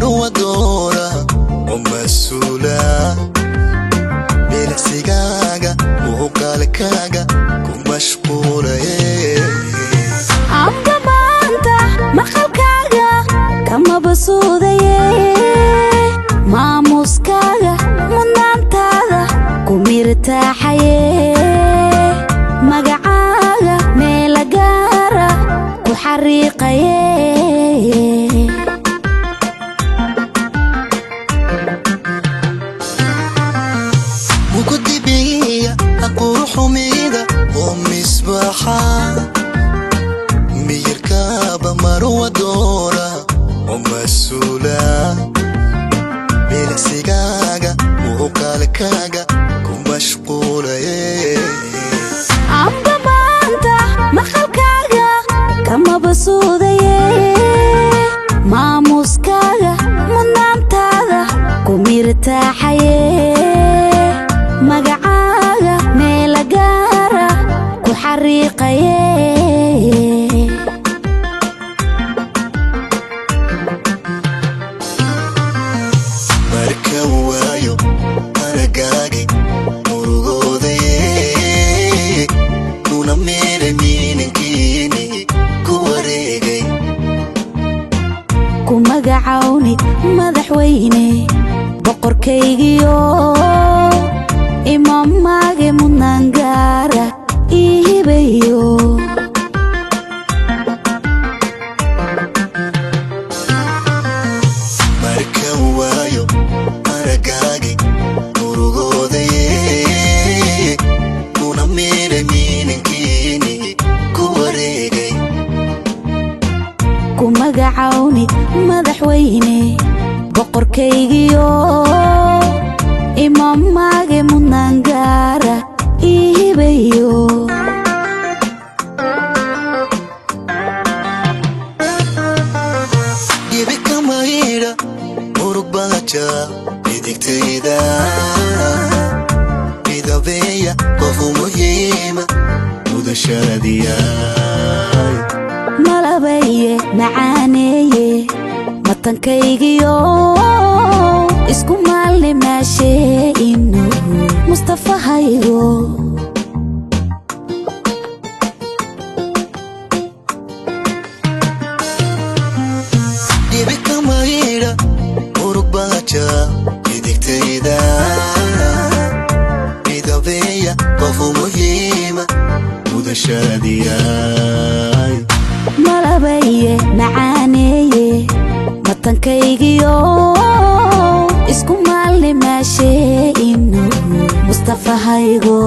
مروة دورة ومسؤولة بلحسيقاقة وقالكاقة ومشغولة عمدا ما أنت مخلكاقة كما بسودة ما موسكاقة منانتاقة كوميرتاحة مقعاقة ميلقارة وحريقة وكنت بيا أقول حميدة ومصباحة ميركابة مروة دورة ومسؤولة بلحسيقاقة وقالكاقة ومشغولة عمدا ما أنت مخلكاقة كما بسودة ما موسكاقة منانتاقة كوميرتاحة مقعاقة ميلقارة وحريقة markawayo aragagi murugoode kuna mere ninkini kuwareegay kumagacawnid madaxweyne boqorkaygiyo imamage mudnaangaara ihibayo markawayo aragagi murugoode kuna mere ninkini kuwareegay kumagacawnid madaxweyne boqorkaygiyo imamage mudnaangaara ihibayo ibikamayira urugbaja idigtayda idabeya qofu muhiima mudashadiya malabaye macaaneeye matankaygiyo isku maalne maashee inu mustafahaygo ibikamayira urugbaja idigtayda idabeya qofu muhiima mudashadiya malabaye macaaneeye matankaygiyo isku maalne maashee inu mustafahaygo